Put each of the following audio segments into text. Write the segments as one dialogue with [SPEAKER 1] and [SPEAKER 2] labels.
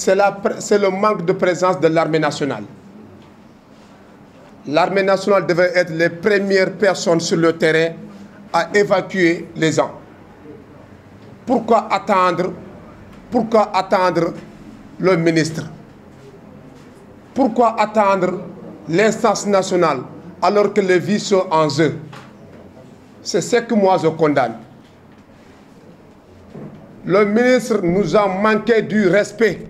[SPEAKER 1] c'est le manque de présence de l'armée nationale. L'armée nationale devait être les premières personnes sur le terrain à évacuer les gens. Pourquoi attendre le ministre? Pourquoi attendre l'instance nationale alors que les vies sont en jeu? C'est ce que moi je condamne. Le ministre nous a manqué du respect.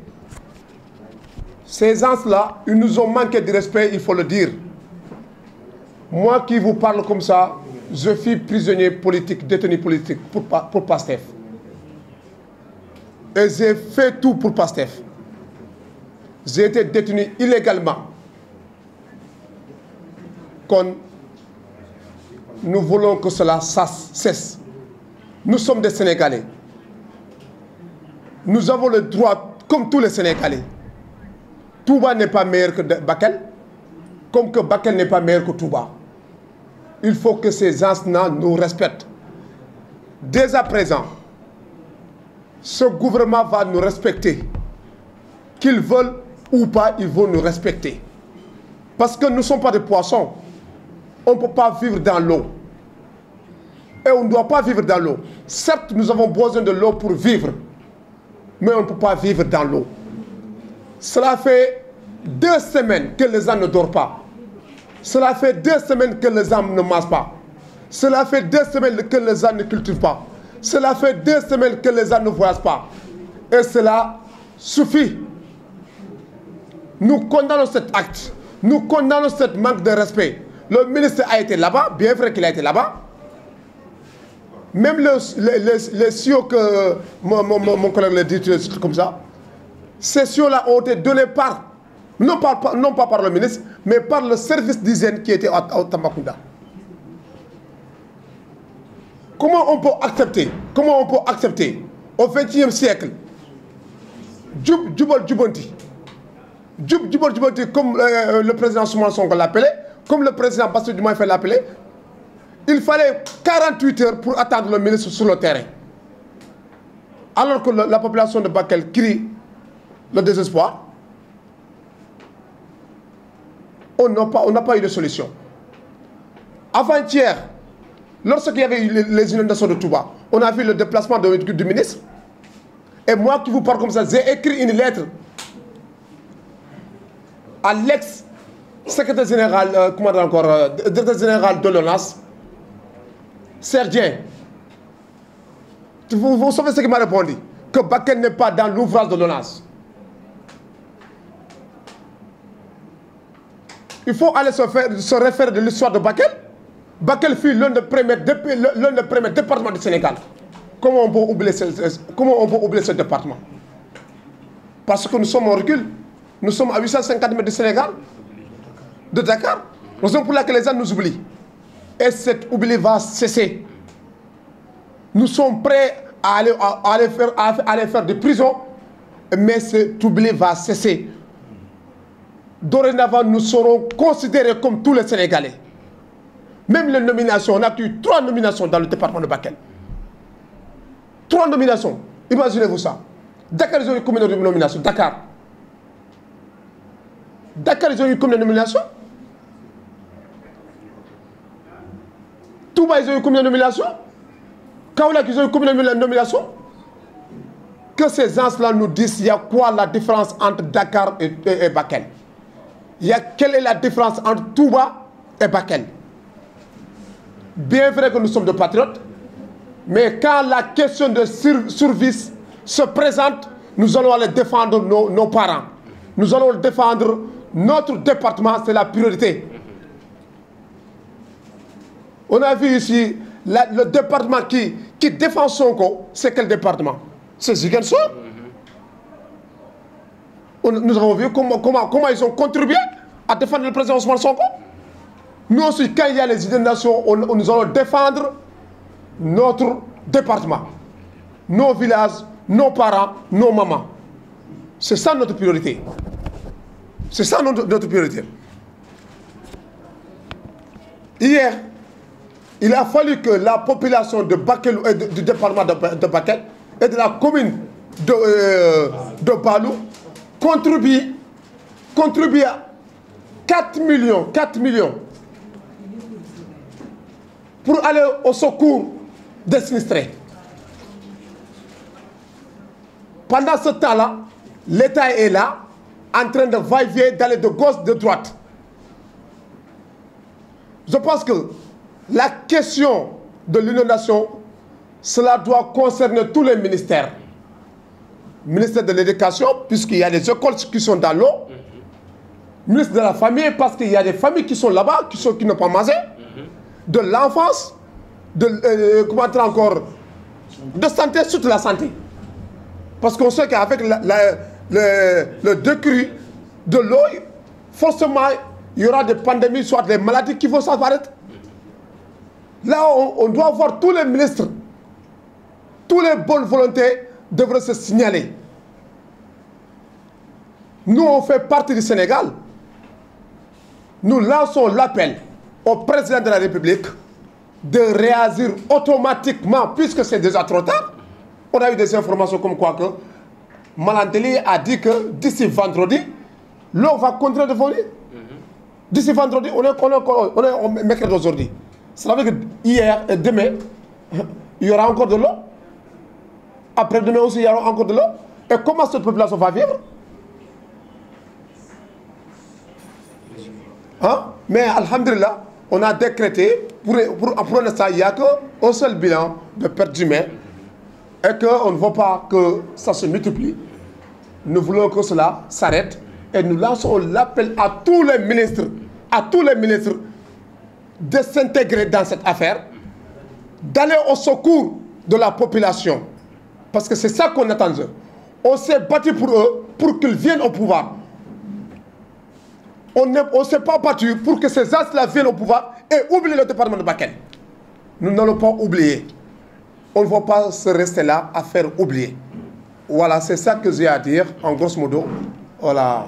[SPEAKER 1] Ces gens-là, ils nous ont manqué du respect, il faut le dire. Moi qui vous parle comme ça, je suis prisonnier politique, détenu politique pour PASTEF. Et j'ai fait tout pour PASTEF. J'ai été détenu illégalement. Nous voulons que cela cesse. Nous sommes des Sénégalais. Nous avons le droit, comme tous les Sénégalais. Touba n'est pas meilleur que Bakel, comme que Bakel n'est pas meilleur que Touba. Il faut que ces gens-là nous respectent. Dès à présent, ce gouvernement va nous respecter. Qu'ils veulent ou pas, ils vont nous respecter. Parce que nous ne sommes pas des poissons. On ne peut pas vivre dans l'eau. Et on ne doit pas vivre dans l'eau. Certes, nous avons besoin de l'eau pour vivre. Mais on ne peut pas vivre dans l'eau. Cela fait 2 semaines que les gens ne dorment pas. Cela fait 2 semaines que les gens ne mangent pas. Cela fait 2 semaines que les gens ne cultivent pas. Cela fait 2 semaines que les gens ne voyagent pas. Et cela suffit. Nous condamnons cet acte. Nous condamnons ce manque de respect. Le ministre a été là-bas, bien vrai qu'il a été là-bas. Même les CEO que mon collègue l'a dit comme ça, ces CEO-là ont été donnés non pas par le ministre, mais par le service d'hygiène qui était à Tambacounda. Comment on peut accepter au XXe siècle, Djubal Djubanti, comme le président Souman Sonko l'appelait, comme le président Bassirou Diomaye Faye l'appelait, il fallait 48 heures pour attendre le ministre sur le terrain. Alors que la population de Bakel crie le désespoir, on n'a pas eu de solution. Avant-hier, lorsqu'il y avait eu les inondations de Touba, on a vu le déplacement du ministre. Et moi qui vous parle comme ça, j'ai écrit une lettre à l'ex-secrétaire général, directeur général de l'ONAS, Sergien. Vous savez ce qu'il m'a répondu? Que Bakel n'est pas dans l'ouvrage de l'ONAS. Il faut aller se référer de l'histoire de Bakel. Bakel fut l'un des premiers départements du Sénégal. Comment on peut oublier ce département? Parce que nous sommes en recul. Nous sommes à 850 mètres du Sénégal, de Dakar. Raison pour laquelle les gens nous oublient. Et cet oubli va cesser. Nous sommes prêts à aller faire des prisons, mais cet oubli va cesser. Dorénavant, nous serons considérés comme tous les Sénégalais. Même les nominations, on a eu 3 nominations dans le département de Bakel. 3 nominations. Imaginez-vous ça. Dakar, ils ont eu combien de nominations? Dakar, ils ont eu combien de nominations? Touba, ils ont eu combien de nominations? Kaolack, ils ont eu combien de nominations? Que ces gens-là nous disent, il y a quoi la différence entre Dakar et Bakel? Quelle est la différence entre Touba et Bakel? Bien vrai que nous sommes des patriotes, mais quand la question de survie se présente, nous allons aller défendre nos parents. Nous allons défendre notre département, c'est la priorité. On a vu ici le département qui défend Sonko, c'est quel département? C'est Ziguinchor. Nous avons vu comment ils ont contribué à défendre le président Ousmane Sonko. Nous aussi, quand il y a les inondations, nous allons défendre notre département, nos villages, nos parents, nos mamans. C'est ça notre priorité. C'est ça notre priorité. Hier, il a fallu que la population de Bakel, du département de Bakel et de la commune de Balou contribue à 4 millions pour aller au secours des sinistrés. Pendant ce temps-là, l'État est là, en train de va-et-vient, d'aller de gauche, de droite. Je pense que la question de l'inondation, cela doit concerner tous les ministères. Ministère de l'Éducation, puisqu'il y a des écoles qui sont dans l'eau. Ministre de la Famille, parce qu'il y a des familles qui sont là-bas, qui n'ont pas mangé. De l'enfance, comment dire encore, de santé, surtout la santé. Parce qu'on sait qu'avec le décrue de l'eau, forcément, il y aura des pandémies, soit des maladies qui vont s'apparaître. Là, on doit voir tous les ministres, tous les bonnes volontés devraient se signaler. Nous, on fait partie du Sénégal. Nous lançons l'appel au président de la République de réagir automatiquement, puisque c'est déjà trop tard. On a eu des informations comme quoi que Malanteli a dit que d'ici vendredi, l'eau va continuer de voler. D'ici vendredi, on est mercredi aujourd'hui. Cela veut dire que hier et demain, il y aura encore de l'eau. Après-demain aussi, il y aura encore de l'eau. Et comment cette population va vivre? Hein? Mais alhamdulillah, on a décrété, pour l'instant, il n'y a qu'un seul bilan de pertes humaines et qu'on ne veut pas que ça se multiplie. Nous voulons que cela s'arrête et nous lançons l'appel à tous les ministres, de s'intégrer dans cette affaire, d'aller au secours de la population. Parce que c'est ça qu'on attend d'eux. On s'est battu pour eux, pour qu'ils viennent au pouvoir. On ne s'est pas battu pour que ces gens-là viennent au pouvoir et oublient le département de Bakel. Nous n'allons pas oublier. On ne va pas se rester là à faire oublier. Voilà, c'est ça que j'ai à dire, en grosso modo. Voilà.